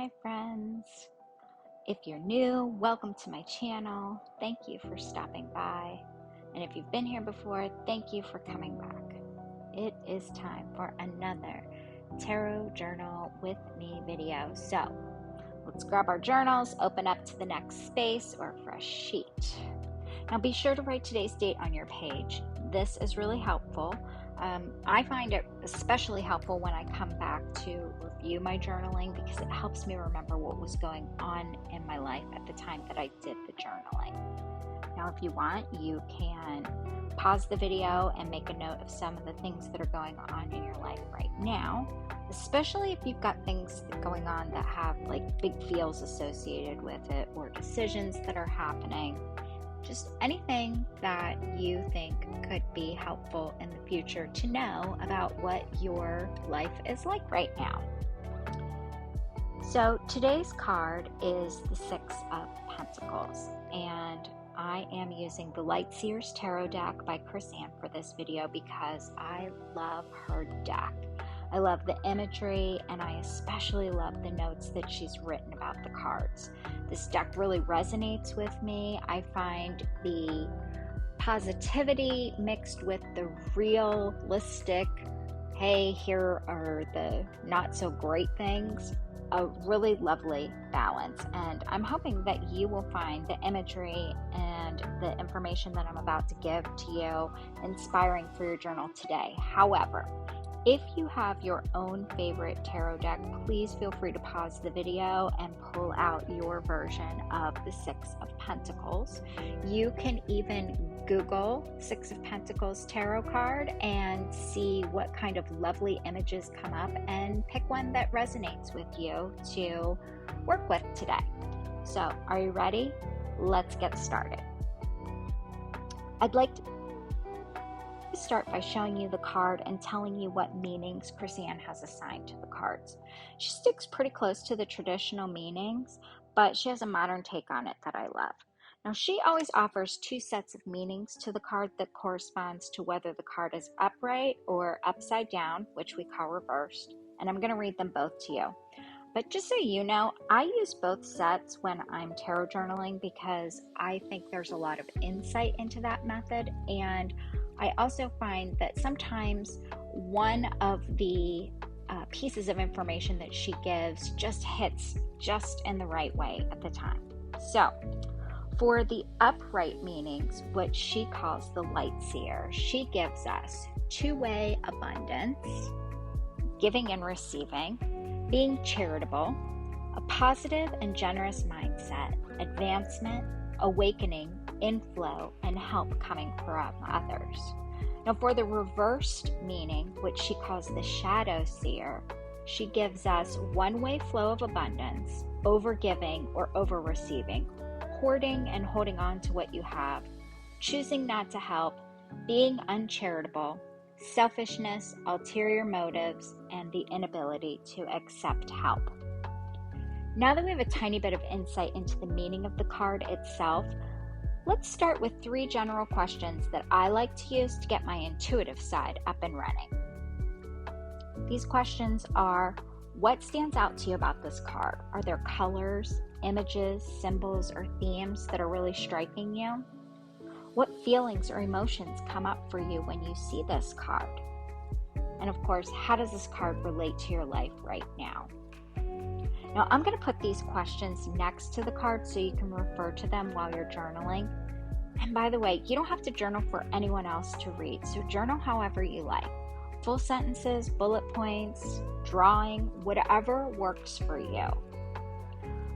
my friends. If you're new, welcome to my channel. Thank you for stopping by. And if you've been here before, thank you for coming back. It is time for another Tarot Journal with Me video. So let's grab our journals, open up to the next space or fresh sheet. Now be sure to write today's date on your page. This is really helpful. I find it especially helpful when I come back to review my journaling because it helps me remember what was going on in my life at the time that I did the journaling. Now, if you want, you can pause the video and make a note of some of the things that are going on in your life right now, especially if you've got things going on that have like big feels associated with it or decisions that are happening. Just anything that you think could be helpful in the future to know about what your life is like right now. So today's card is the Six of Pentacles, and I am using the Lightseers Tarot deck by Chris-Anne for this video because I love her deck. I love the imagery, and I especially love the notes that she's written about the cards. This deck really resonates with me. I find the positivity mixed with the realistic, hey, here are the not so great things, a really lovely balance. And I'm hoping that you will find the imagery and the information that I'm about to give to you inspiring for your journal today. However, if you have your own favorite tarot deck, please feel free to pause the video and pull out your version of the Six of Pentacles. You can even Google Six of Pentacles tarot card and see what kind of lovely images come up and pick one that resonates with you to work with today. So, are you ready? Let's get started. I'd like to start by showing you the card and telling you what meanings Chris-Anne has assigned to the cards. She sticks pretty close to the traditional meanings, but she has a modern take on it that I love. Now, she always offers two sets of meanings to the card that corresponds to whether the card is upright or upside down, which we call reversed, and I'm going to read them both to you. But just so you know, I use both sets when I'm tarot journaling because I think there's a lot of insight into that method, and I also find that sometimes one of the pieces of information that she gives just hits just in the right way at the time. So, for the upright meanings, what she calls the light seer, she gives us two-way abundance, giving and receiving, being charitable, a positive and generous mindset, advancement, awakening, inflow, and help coming from others. Now, for the reversed meaning, which she calls the shadow seer, she gives us one-way flow of abundance, overgiving or over-receiving, hoarding and holding on to what you have, choosing not to help, being uncharitable, selfishness, ulterior motives, and the inability to accept help. Now that we have a tiny bit of insight into the meaning of the card itself, let's start with three general questions that I like to use to get my intuitive side up and running. These questions are: what stands out to you about this card? Are there colors, images, symbols, or themes that are really striking you? What feelings or emotions come up for you when you see this card? And of course, how does this card relate to your life right now? Now, I'm going to put these questions next to the cards so you can refer to them while you're journaling. And by the way, you don't have to journal for anyone else to read, so journal however you like. Full sentences, bullet points, drawing, whatever works for you.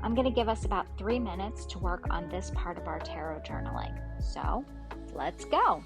I'm going to give us about 3 minutes to work on this part of our tarot journaling. So, let's go.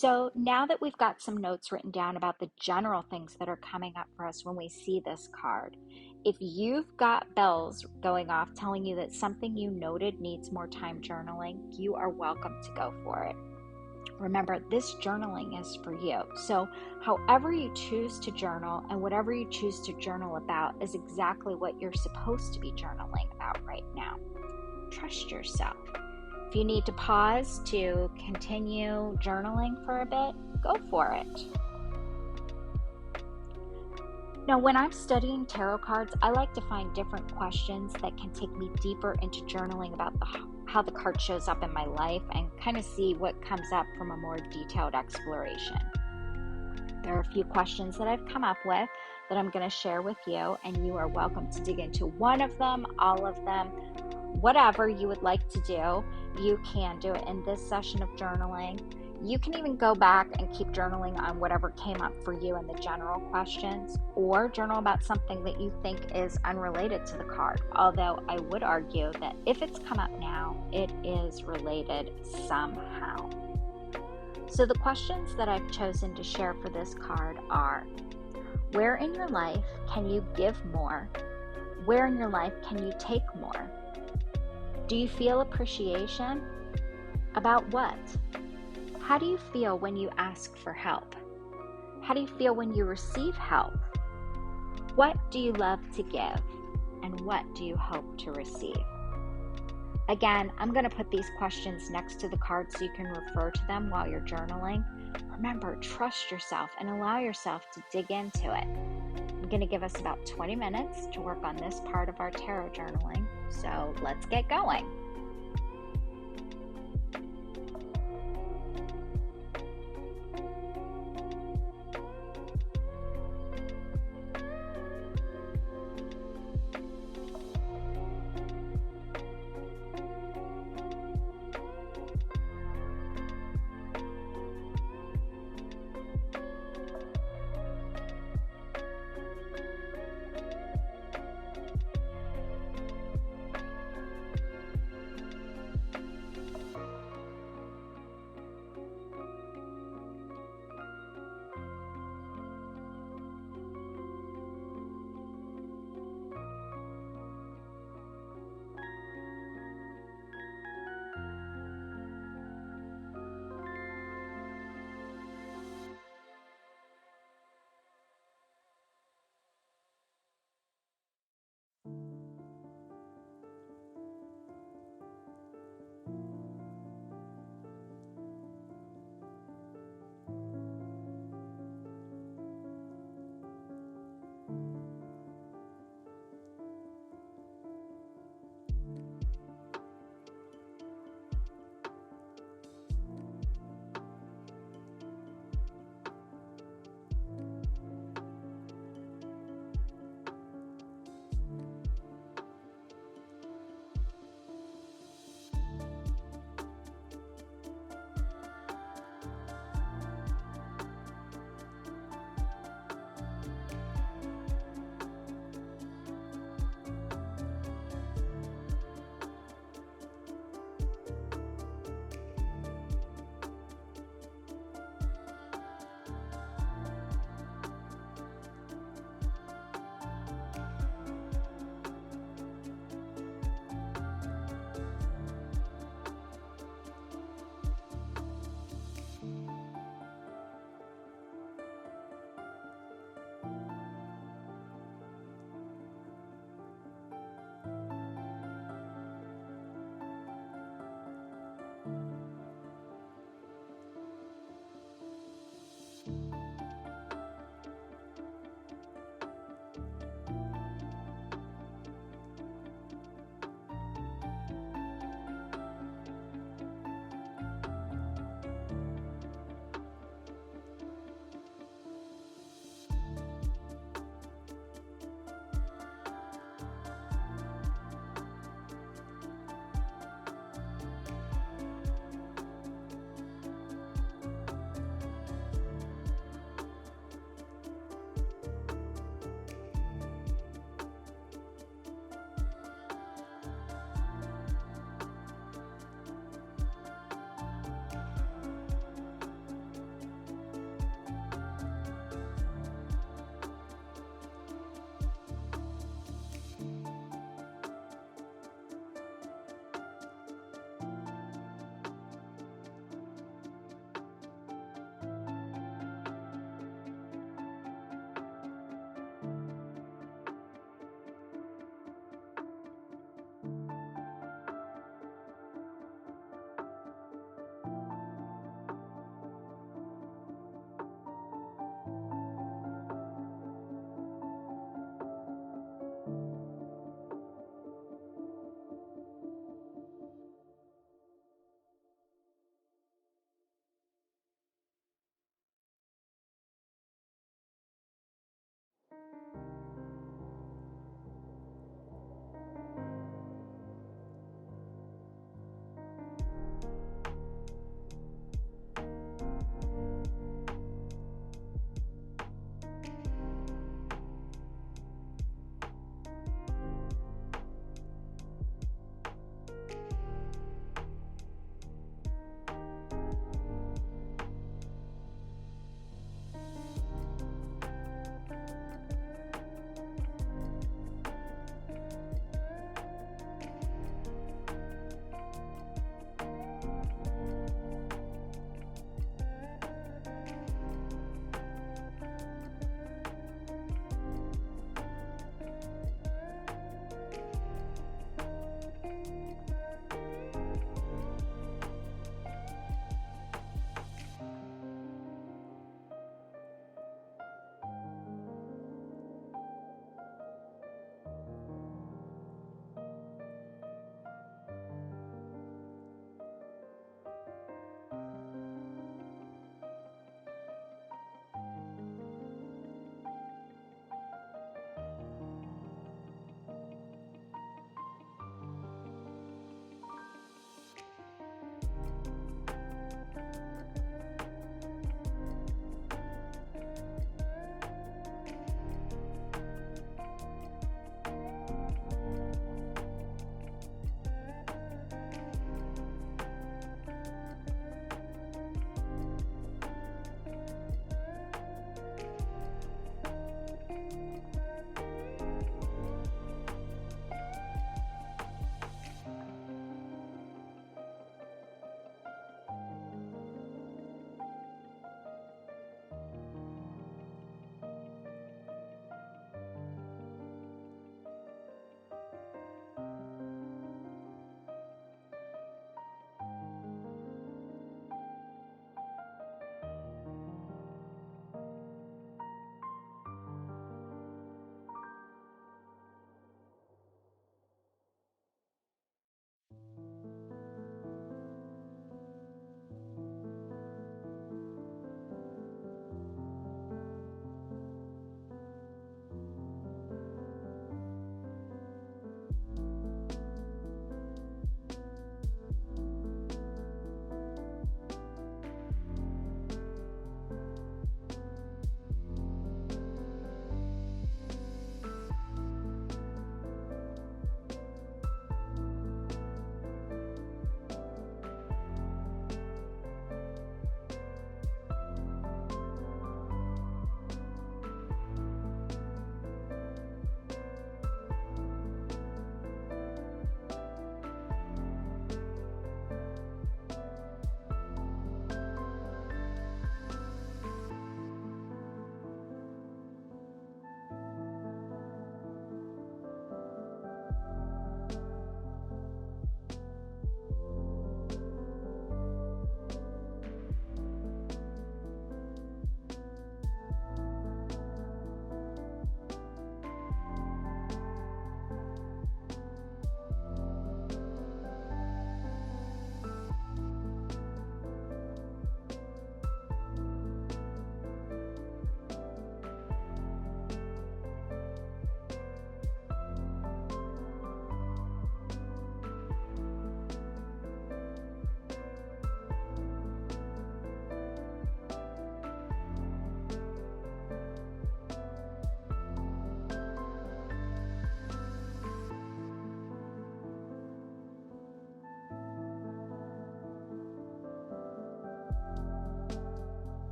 So now that we've got some notes written down about the general things that are coming up for us when we see this card, if you've got bells going off telling you that something you noted needs more time journaling, you are welcome to go for it. Remember, this journaling is for you. So however you choose to journal and whatever you choose to journal about is exactly what you're supposed to be journaling about right now. Trust yourself. If you need to pause to continue journaling for a bit, go for it. Now, when I'm studying tarot cards, I like to find different questions that can take me deeper into journaling about how the card shows up in my life and kind of see what comes up from a more detailed exploration. There are a few questions that I've come up with that I'm going to share with you, and you are welcome to dig into one of them, all of them, whatever you would like to do. You can do it in this session of journaling. You can even go back and keep journaling on whatever came up for you in the general questions, or journal about something that you think is unrelated to the card. Although I would argue that if it's come up now, it is related somehow. So the questions that I've chosen to share for this card are: where in your life can you give more? Where in your life can you take more? Do you feel appreciation? About what? How do you feel when you ask for help? How do you feel when you receive help? What do you love to give? And what do you hope to receive? Again, I'm going to put these questions next to the cards so you can refer to them while you're journaling. Remember, trust yourself and allow yourself to dig into it. I'm going to give us about 20 minutes to work on this part of our tarot journaling, so let's get going.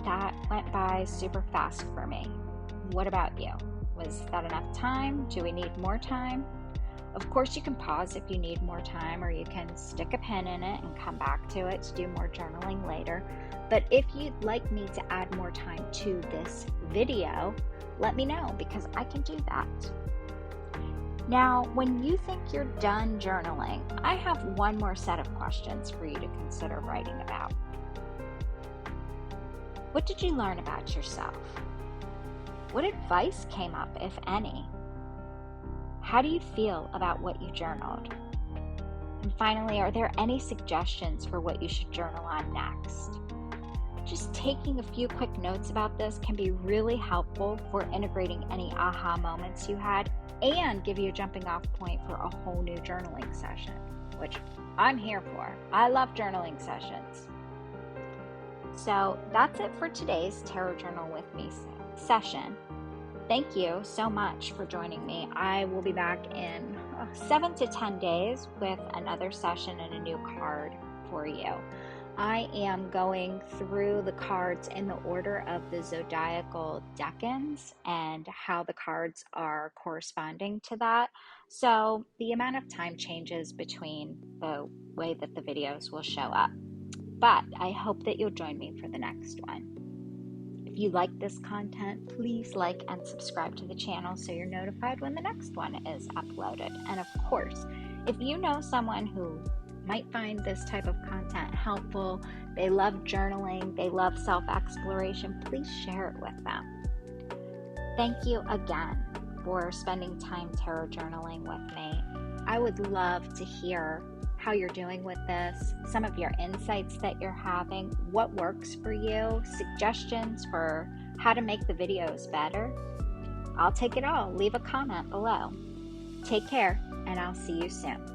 that went by super fast for me. What about you? Was that enough time? Do we need more time? Of course, you can pause if you need more time, or you can stick a pin in it and come back to it to do more journaling later. But if you'd like me to add more time to this video, let me know, because I can do that. Now, when you think you're done journaling, I have one more set of questions for you to consider writing about. What did you learn about yourself? What advice came up, if any? How do you feel about what you journaled? And finally, are there any suggestions for what you should journal on next? Just taking a few quick notes about this can be really helpful for integrating any aha moments you had and give you a jumping off point for a whole new journaling session, which I'm here for. I love journaling sessions. So that's it for today's Tarot Journal with Me session. Thank you so much for joining me. I will be back in 7 to 10 days with another session and a new card for you. I am going through the cards in the order of the zodiacal decans and how the cards are corresponding to that. So the amount of time changes between the way that the videos will show up. But I hope that you'll join me for the next one. If you like this content, please like and subscribe to the channel so you're notified when the next one is uploaded. And of course, if you know someone who might find this type of content helpful, they love journaling, they love self-exploration, please share it with them. Thank you again for spending time tarot journaling with me. I would love to hear how you're doing with this, some of your insights that you're having, what works for you, suggestions for how to make the videos better. I'll take it all. Leave a comment below. Take care, and I'll see you soon.